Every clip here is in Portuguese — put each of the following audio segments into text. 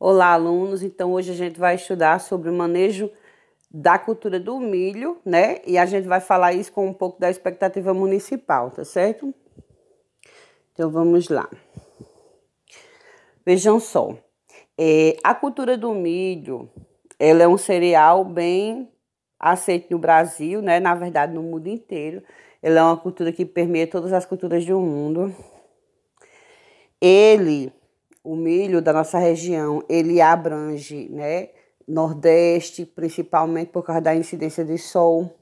Olá, alunos! Então, hoje a gente vai estudar sobre o manejo da cultura do milho, né? E a gente vai falar isso com um pouco da expectativa municipal, tá certo? Então, vamos lá. Vejam só, a cultura do milho, ela é um cereal bem aceito no Brasil, né? Na verdade, no mundo inteiro. Ela é uma cultura que permeia todas as culturas do mundo. O milho da nossa região, ele abrange, né, Nordeste, principalmente por causa da incidência de sol.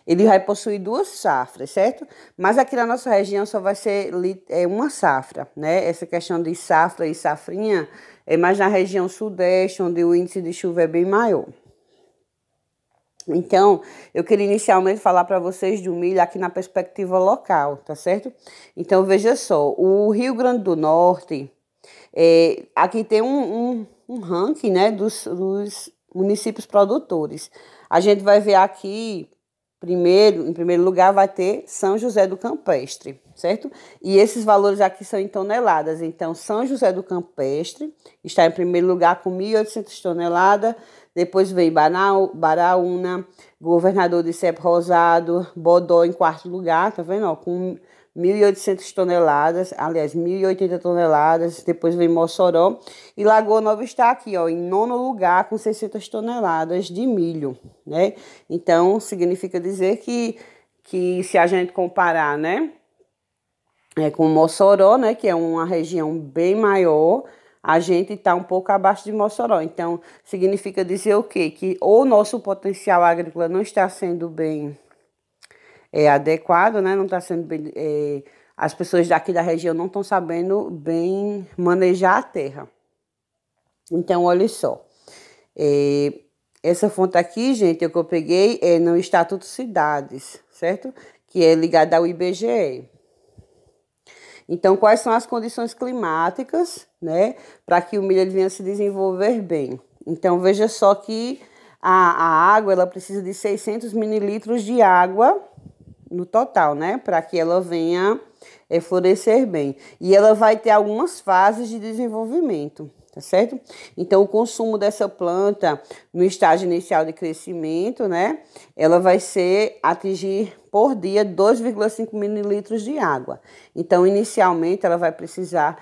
Ele vai possuir 2 safras, certo? Mas aqui na nossa região só vai ser uma safra, né? Essa questão de safra e safrinha é mais na região sudeste, onde o índice de chuva é bem maior. Então, eu queria inicialmente falar para vocês do milho aqui na perspectiva local, tá certo? Então, veja só, o Rio Grande do Norte, aqui tem um ranking, né, dos municípios produtores. A gente vai ver aqui, em primeiro lugar, vai ter São José do Campestre, certo? E esses valores aqui são em toneladas. Então, São José do Campestre está em primeiro lugar com 1.800 toneladas. Depois vem Baraúna, Governador de Cepo Rosado, Bodó em quarto lugar, tá vendo? Ó, com 1.800 toneladas, aliás, 1.080 toneladas. Depois vem Mossoró. E Lagoa Nova está aqui, ó, em nono lugar, com 600 toneladas de milho, né? Então, significa dizer que se a gente comparar, né, com Mossoró, né, que é uma região bem maior, a gente está um pouco abaixo de Mossoró. Então, significa dizer o quê? Que o nosso potencial agrícola não está sendo bem adequado, né? Não está sendo bem... as pessoas daqui da região não estão sabendo bem manejar a terra. Então, olha só. Essa fonte aqui, gente, que eu peguei é no Estatuto Cidades, certo? Que é ligada ao IBGE. Então, quais são as condições climáticas, né, para que o milho venha se desenvolver bem? Então, veja só que a água, ela precisa de 600 mililitros de água no total, né, para que ela venha florescer bem. E ela vai ter algumas fases de desenvolvimento, tá certo? Então, o consumo dessa planta no estágio inicial de crescimento, né, ela vai atingir por dia 2,5 mililitros de água. Então, inicialmente, ela vai precisar,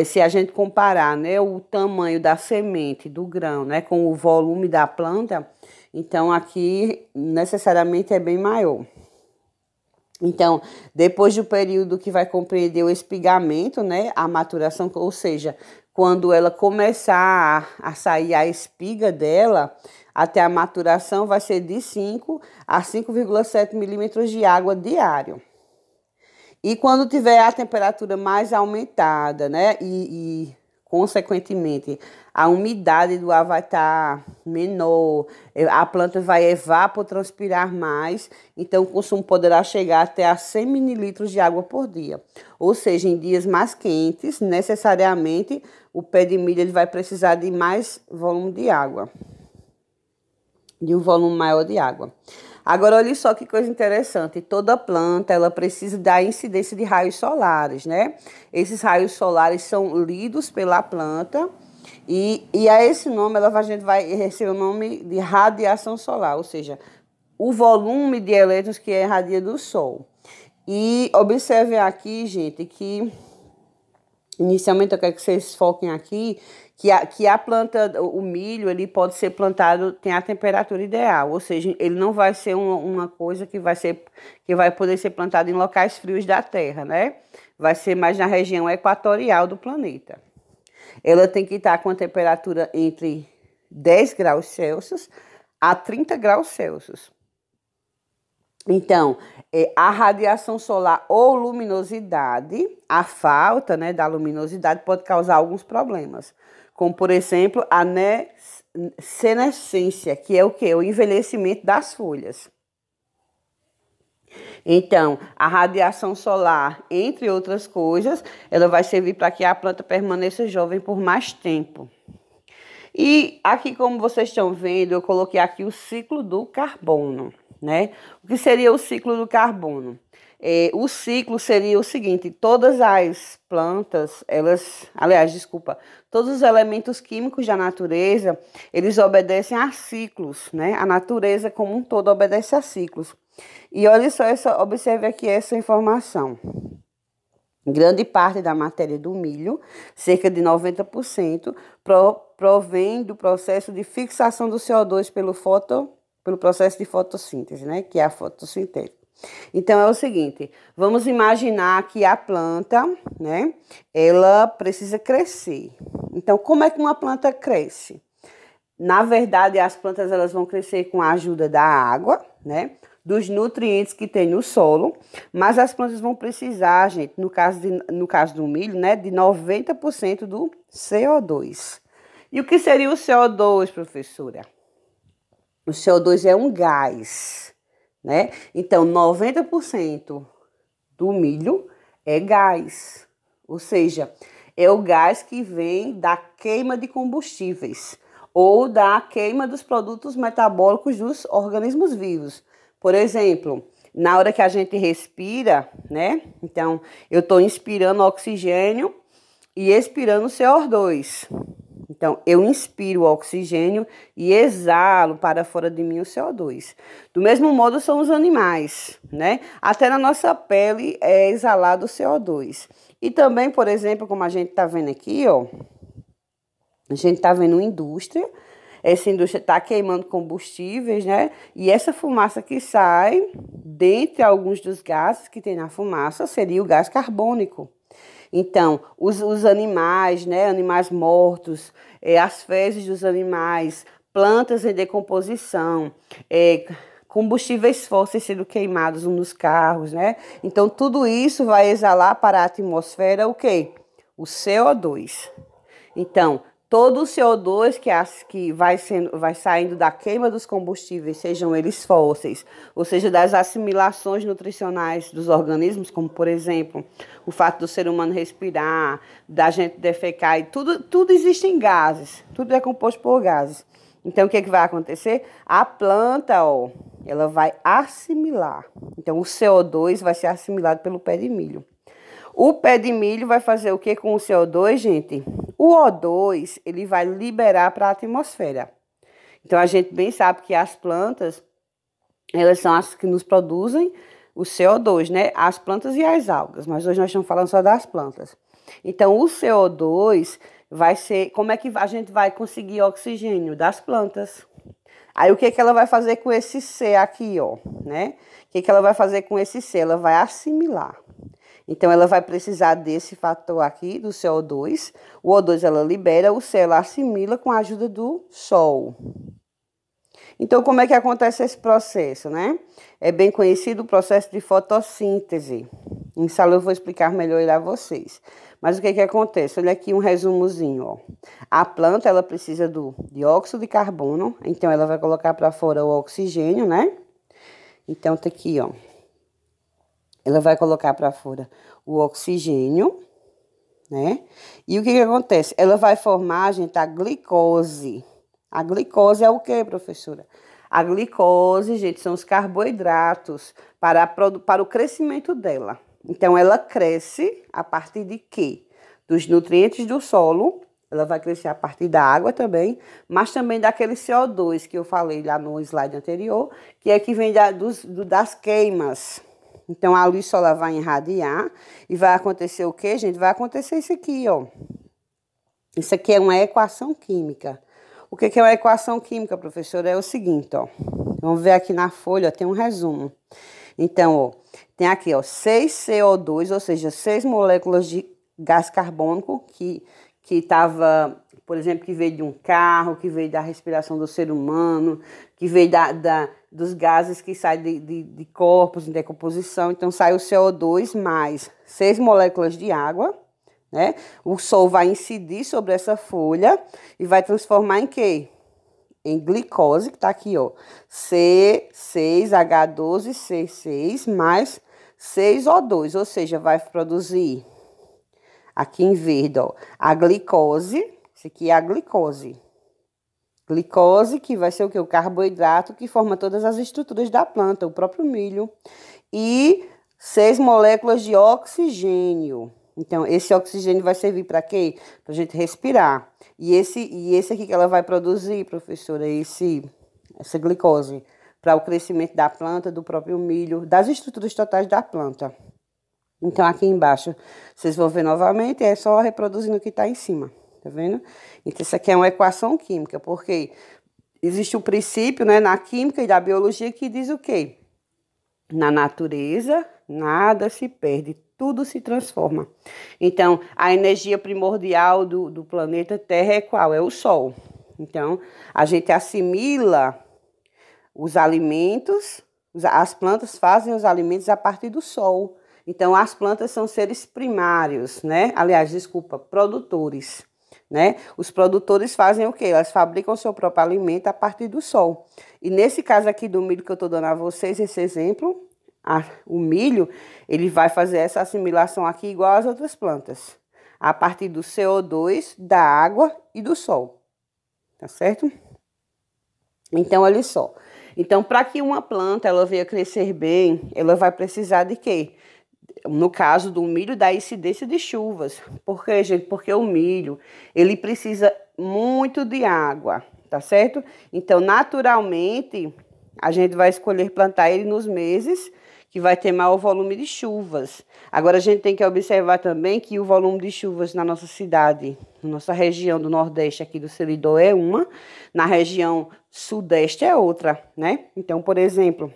se a gente comparar, né, o tamanho da semente, do grão, né, com o volume da planta, então aqui necessariamente é bem maior. Então, depois do período que vai compreender o espigamento, né, a maturação, ou seja, quando ela começar a sair a espiga dela, até a maturação vai ser de 5 a 5,7 milímetros de água diário. E quando tiver a temperatura mais aumentada, né, consequentemente, a umidade do ar vai estar menor, a planta vai evapotranspirar mais, então o consumo poderá chegar até a 100 mililitros de água por dia. Ou seja, em dias mais quentes, necessariamente, o pé de milho ele vai precisar de mais volume de água, de um volume maior de água. Agora, olha só que coisa interessante, toda planta, ela precisa da incidência de raios solares, né? Esses raios solares são lidos pela planta e a esse nome, a gente vai receber o nome de radiação solar, ou seja, o volume de elétrons que irradia do sol. E observem aqui, gente, que inicialmente eu quero que vocês foquem aqui, que a planta, o milho, ele pode ser plantado, tem a temperatura ideal, ou seja, ele não vai ser uma coisa que vai poder ser plantado em locais frios da Terra, né? Vai ser mais na região equatorial do planeta. Ela tem que estar com a temperatura entre 10 graus Celsius a 30 graus Celsius. Então, a radiação solar ou luminosidade, a falta, né, da luminosidade pode causar alguns problemas, como, por exemplo, a senescência, que é o quê? O envelhecimento das folhas. Então, a radiação solar, entre outras coisas, ela vai servir para que a planta permaneça jovem por mais tempo. E aqui, como vocês estão vendo, eu coloquei aqui o ciclo do carbono, né? O que seria o ciclo do carbono? O ciclo seria o seguinte: todas as plantas, todos os elementos químicos da natureza, eles obedecem a ciclos, né? A natureza como um todo obedece a ciclos. E olha só, observe aqui essa informação. Grande parte da matéria do milho, cerca de 90%, provém do processo de fixação do CO2 pelo processo de fotossíntese, né? Que é a fotossíntese. Então, é o seguinte, vamos imaginar que a planta, né? Ela precisa crescer. Então, como é que uma planta cresce? Na verdade, as plantas elas vão crescer com a ajuda da água, né? Dos nutrientes que tem no solo, mas as plantas vão precisar, gente, no caso do milho, né, de 90% do CO2. E o que seria o CO2, professora? O CO2 é um gás, né? Então, 90% do milho é gás, ou seja, é o gás que vem da queima de combustíveis ou da queima dos produtos metabólicos dos organismos vivos. Por exemplo, na hora que a gente respira, né? Então, eu estou inspirando oxigênio e expirando CO2. Então, eu inspiro o oxigênio e exalo para fora de mim o CO2. Do mesmo modo, são os animais, né? Até na nossa pele é exalado o CO2. E também, por exemplo, como a gente está vendo aqui, ó, a gente está vendo uma indústria. Essa indústria está queimando combustíveis, né? E essa fumaça que sai, dentre alguns dos gases que tem na fumaça, seria o gás carbônico. Então, os animais, né? Animais mortos, as fezes dos animais, plantas em decomposição, combustíveis fósseis sendo queimados nos carros, né? Então, tudo isso vai exalar para a atmosfera o quê? O CO2. Então, todo o CO2 que vai saindo da queima dos combustíveis, sejam eles fósseis, ou seja, das assimilações nutricionais dos organismos, como, por exemplo, o fato do ser humano respirar, da gente defecar, e tudo existe em gases, tudo é composto por gases. Então, o que vai acontecer? A planta, ó, ela vai assimilar. Então, o CO2 vai ser assimilado pelo pé de milho. O pé de milho vai fazer o que com o CO2, gente? O O2, ele vai liberar para a atmosfera. Então, a gente bem sabe que as plantas, elas são as que nos produzem o CO2, né? As plantas e as algas, mas hoje nós estamos falando só das plantas. Então, o CO2 vai ser... Como é que a gente vai conseguir oxigênio? Das plantas. Aí, o que ela vai fazer com esse C aqui, ó, né? O que ela vai fazer com esse C? Ela vai assimilar. Então, ela vai precisar desse fator aqui, do CO2. O O2 ela libera, o C ela assimila com a ajuda do Sol. Então, como é que acontece esse processo, né? É bem conhecido o processo de fotossíntese. Em sala eu vou explicar melhor a vocês. Mas o que acontece? Olha aqui um resumozinho, ó. A planta, ela precisa do dióxido de carbono, então ela vai colocar para fora o oxigênio, né? Então, tá aqui, ó. Ela vai colocar para fora o oxigênio, né? E o que acontece? Ela vai formar, gente, a glicose. A glicose é o quê, professora? A glicose, gente, são os carboidratos para o crescimento dela. Então, ela cresce a partir de quê? Dos nutrientes do solo. Ela vai crescer a partir da água também, mas também daquele CO2 que eu falei lá no slide anterior, que é que vem das queimas. Então, a luz solar vai irradiar e vai acontecer o quê, gente? Vai acontecer isso aqui, ó. Isso aqui é uma equação química. O que é uma equação química, professora? É o seguinte, ó. Vamos ver aqui na folha, ó, tem um resumo. Então, ó, tem aqui, ó, 6 CO2, ou seja, 6 moléculas de gás carbônico que estava, por exemplo, que veio de um carro, que veio da respiração do ser humano, que veio dos gases que saem de corpos em decomposição. Então, sai o CO2 mais 6 moléculas de água, né? O sol vai incidir sobre essa folha e vai transformar em quê? Em glicose, que tá aqui, ó. C6H12C6 mais 6O2, ou seja, vai produzir aqui em verde, ó, a glicose. Isso aqui é a glicose. Glicose, que vai ser o quê? O carboidrato que forma todas as estruturas da planta, o próprio milho. E 6 moléculas de oxigênio. Então, esse oxigênio vai servir para quê? Para a gente respirar. E esse aqui que ela vai produzir, professora, essa glicose, para o crescimento da planta, do próprio milho, das estruturas totais da planta. Então, aqui embaixo, vocês vão ver novamente, é só reproduzindo o que está em cima, tá vendo? Então, isso aqui é uma equação química, porque existe o princípio, né, na química e da biologia que diz o quê? Na natureza, nada se perde, tudo se transforma. Então, a energia primordial do planeta Terra é qual? É o Sol. Então, a gente assimila os alimentos, as plantas fazem os alimentos a partir do Sol. Então, as plantas são seres primários, né? Aliás, desculpa, produtores, né? Os produtores fazem o quê? Elas fabricam o seu próprio alimento a partir do Sol. E nesse caso aqui do milho que eu estou dando a vocês, esse exemplo, o milho, ele vai fazer essa assimilação aqui igual às outras plantas, a partir do CO2, da água e do sol, tá certo? Então, olha só. Então, para que uma planta ela venha crescer bem, ela vai precisar de quê? No caso do milho, da incidência de chuvas. Por quê, gente? Porque o milho, ele precisa muito de água, tá certo? Então, naturalmente, a gente vai escolher plantar ele nos meses que vai ter maior volume de chuvas. Agora, a gente tem que observar também que o volume de chuvas na nossa cidade, na nossa região do Nordeste aqui do Seridó é uma, na região Sudeste é outra, né? Então, por exemplo,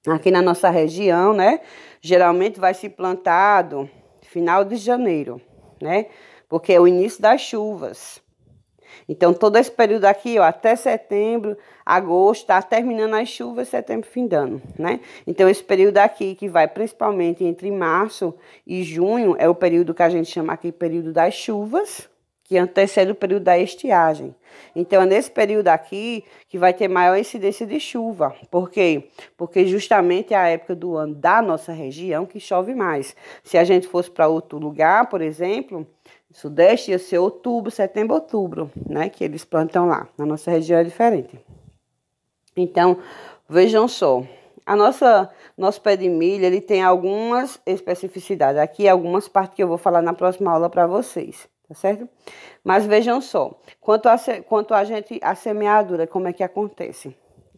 aqui na nossa região, né, geralmente vai se plantado final de janeiro, né? Porque é o início das chuvas. Então, todo esse período aqui, ó, até setembro, agosto, tá terminando as chuvas, setembro findando, né? Então, esse período aqui, que vai principalmente entre março e junho, é o período que a gente chama aqui período das chuvas, que antecede o período da estiagem. Então, é nesse período aqui que vai ter maior incidência de chuva. Por quê? Porque justamente é a época do ano da nossa região que chove mais. Se a gente fosse para outro lugar, por exemplo, Sudeste ia ser outubro, setembro, outubro, né? Que eles plantam lá. Na nossa região é diferente. Então, vejam só. Nosso pé de milho, ele tem algumas especificidades. Aqui, algumas partes que eu vou falar na próxima aula para vocês, tá certo? Mas vejam só. Quanto a semeadura, como é que acontece?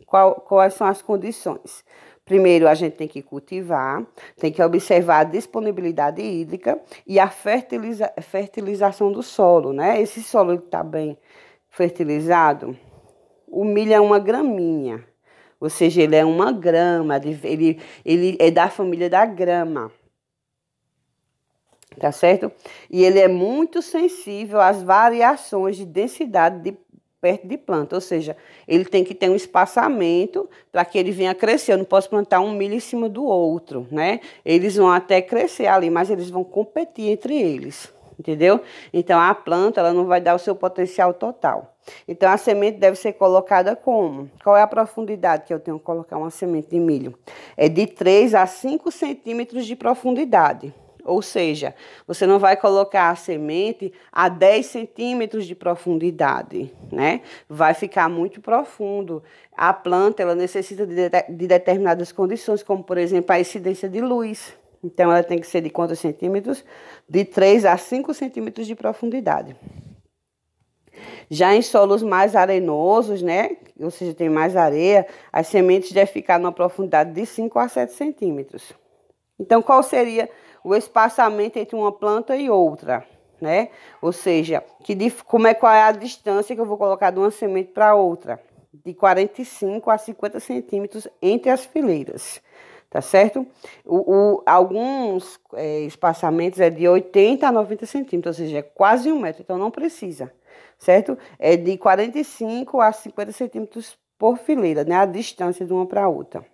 Quais são as condições? Primeiro, a gente tem que cultivar, tem que observar a disponibilidade hídrica e a fertilização do solo, né? Esse solo está bem fertilizado. O milho é uma graminha, ou seja, ele é uma grama, ele é da família da grama, tá certo? E ele é muito sensível às variações de densidade perto de planta, ou seja, ele tem que ter um espaçamento para que ele venha crescer. Eu não posso plantar um milho em cima do outro, né? Eles vão até crescer ali, mas eles vão competir entre eles, entendeu? Então, a planta ela não vai dar o seu potencial total. Então, a semente deve ser colocada como? Qual é a profundidade que eu tenho que colocar uma semente de milho? É de 3 a 5 centímetros de profundidade. Ou seja, você não vai colocar a semente a 10 centímetros de profundidade, né? Vai ficar muito profundo. A planta, ela necessita de determinadas condições, como, por exemplo, a incidência de luz. Então, ela tem que ser de quantos centímetros? De 3 a 5 centímetros de profundidade. Já em solos mais arenosos, né? Ou seja, tem mais areia, as sementes devem ficar numa profundidade de 5 a 7 centímetros. Então, qual seria o espaçamento entre uma planta e outra, né? Ou seja, qual é a distância que eu vou colocar de uma semente para outra? De 45 a 50 centímetros entre as fileiras, tá certo? Alguns espaçamentos é de 80 a 90 centímetros, ou seja, é quase 1 metro, então não precisa, certo? É de 45 a 50 centímetros por fileira, né? A distância de uma para outra.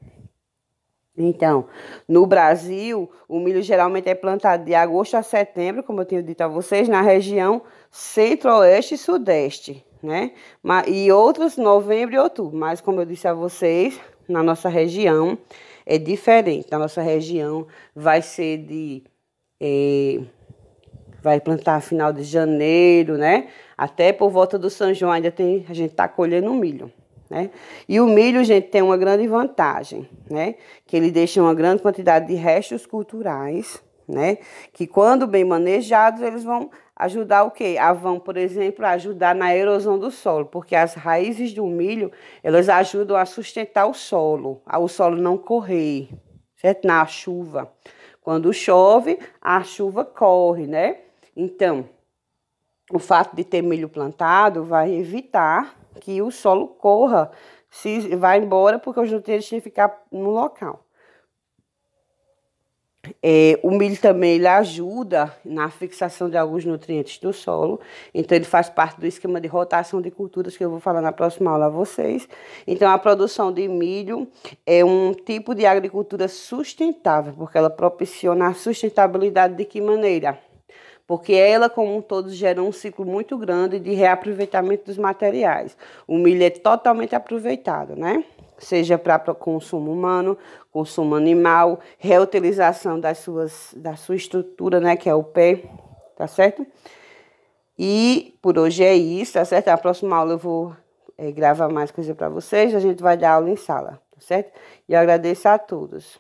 Então, no Brasil, o milho geralmente é plantado de agosto a setembro, como eu tinha dito a vocês, na região centro-oeste e sudeste, né? E outros novembro e outubro, mas como eu disse a vocês, na nossa região é diferente. Na nossa região vai ser vai plantar final de janeiro, né? Até por volta do São João a gente está colhendo milho, né? E o milho, gente, tem uma grande vantagem, né? Que ele deixa uma grande quantidade de restos culturais, né? Que quando bem manejados, eles vão ajudar o quê? Vão, por exemplo, ajudar na erosão do solo, porque as raízes do milho, elas ajudam a sustentar o solo não correr, certo? Na chuva. Quando chove, a chuva corre, né? Então, o fato de ter milho plantado vai evitar que o solo corra, se vai embora, porque os nutrientes têm que ficar no local. O milho também ele ajuda na fixação de alguns nutrientes do solo, então ele faz parte do esquema de rotação de culturas que eu vou falar na próxima aula a vocês. Então a produção de milho é um tipo de agricultura sustentável, porque ela proporciona a sustentabilidade de que maneira? Porque ela, como um todo, gera um ciclo muito grande de reaproveitamento dos materiais. O milho é totalmente aproveitado, né? Seja para consumo humano, consumo animal, reutilização da sua estrutura, né? Que é o pé, tá certo? E por hoje é isso, tá certo? Na próxima aula eu vou gravar mais coisa para vocês, a gente vai dar aula em sala, tá certo? E eu agradeço a todos.